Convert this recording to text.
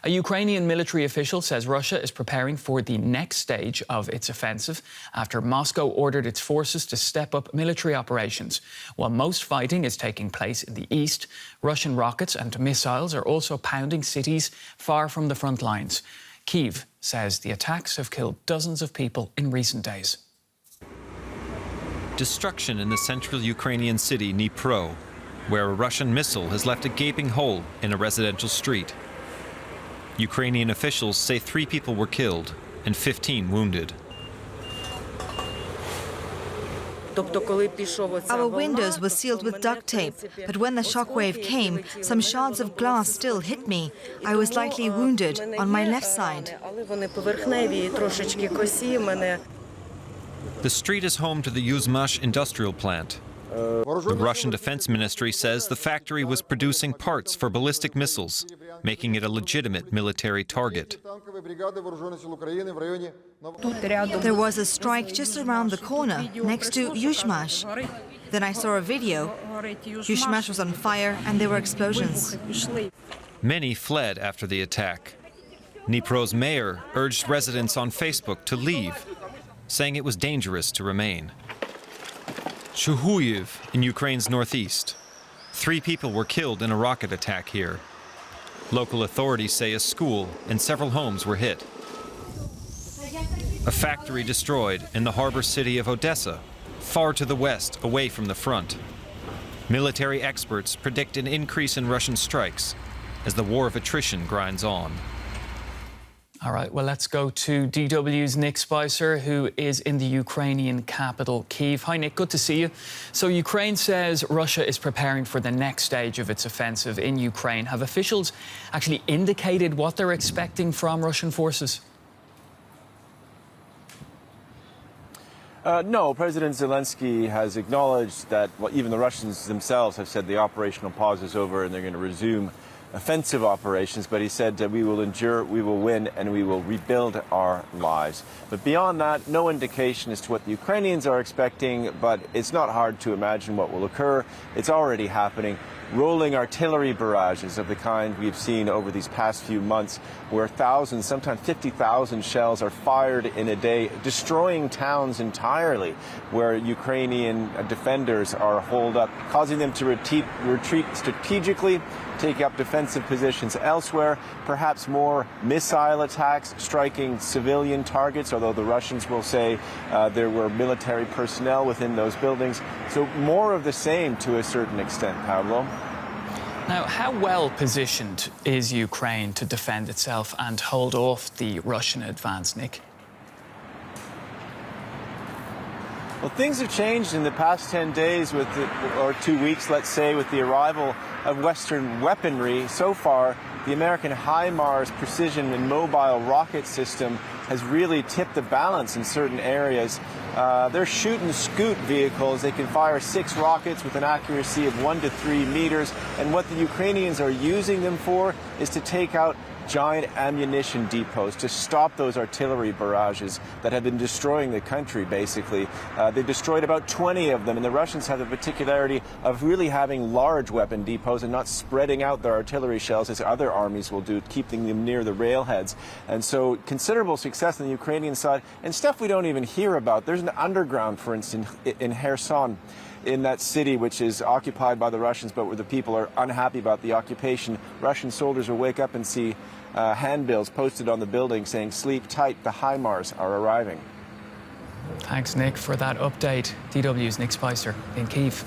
A Ukrainian military official says Russia is preparing for the next stage of its offensive after Moscow ordered its forces to step up military operations. While most fighting is taking place in the east, Russian rockets and missiles are also pounding cities far from the front lines. Kyiv says the attacks have killed dozens of people in recent days. Destruction in the central Ukrainian city Dnipro, where a Russian missile has left a gaping hole in a residential street. Ukrainian officials say 3 people were killed and 15 wounded. Our windows were sealed with duct tape, but when the shockwave came, some shards of glass still hit me. I was lightly wounded on my left side. The street is home to the Yuzmash industrial plant. The Russian Defense Ministry says the factory was producing parts for ballistic missiles, making it a legitimate military target. There was a strike just around the corner, next to Yuzmash. Then I saw a video. Yuzmash was on fire and there were explosions. Many fled after the attack. Dnipro's mayor urged residents on Facebook to leave, saying it was dangerous to remain. Kyiv in Ukraine's northeast. 3 people were killed in a rocket attack here. Local authorities say a school and several homes were hit. A factory destroyed in the harbor city of Odessa, far to the west, away from the front. Military experts predict an increase in Russian strikes as the war of attrition grinds on. All right, well, let's go to DW's Nick Spicer, who is in the Ukrainian capital, Kyiv. Hi, Nick, good to see you. So Ukraine says Russia is preparing for the next stage of its offensive in Ukraine. Have officials actually indicated what they're expecting from Russian forces? No, President Zelensky has acknowledged that even the Russians themselves have said the operational pause is over and they're going to resume offensive operations, but he said that we will endure, we will win, and we will rebuild our lives. But beyond that, no indication as to what the Ukrainians are expecting, but it's not hard to imagine what will occur. It's already happening. Rolling artillery barrages of the kind we've seen over these past few months, where thousands, sometimes 50,000 shells are fired in a day, destroying towns entirely, where Ukrainian defenders are holed up, causing them to retreat strategically, take up defensive positions elsewhere, perhaps more missile attacks striking civilian targets, although the Russians will say there were military personnel within those buildings. So more of the same to a certain extent, Pablo. Now, how well positioned is Ukraine to defend itself and hold off the Russian advance, Nick? Well, things have changed in the past 10 days or 2 weeks, let's say, with the arrival of Western weaponry. So far, the American HIMARS precision and mobile rocket system has really tipped the balance in certain areas. They're shoot and scoot vehicles. They can fire 6 rockets with an accuracy of 1 to 3 meters. And what the Ukrainians are using them for is to take out giant ammunition depots, to stop those artillery barrages that have been destroying the country, basically. They destroyed about 20 of them, and the Russians have the particularity of really having large weapon depots and not spreading out their artillery shells as other armies will do, keeping them near the railheads. And so considerable success on the Ukrainian side, and stuff we don't even hear about. There's an underground, for instance, in Kherson, in that city which is occupied by the Russians, but where the people are unhappy about the occupation. Russian soldiers will wake up and see handbills posted on the building saying, "Sleep tight, the HIMARS are arriving." Thanks, Nick, for that update. DW's Nick Spicer in Kyiv.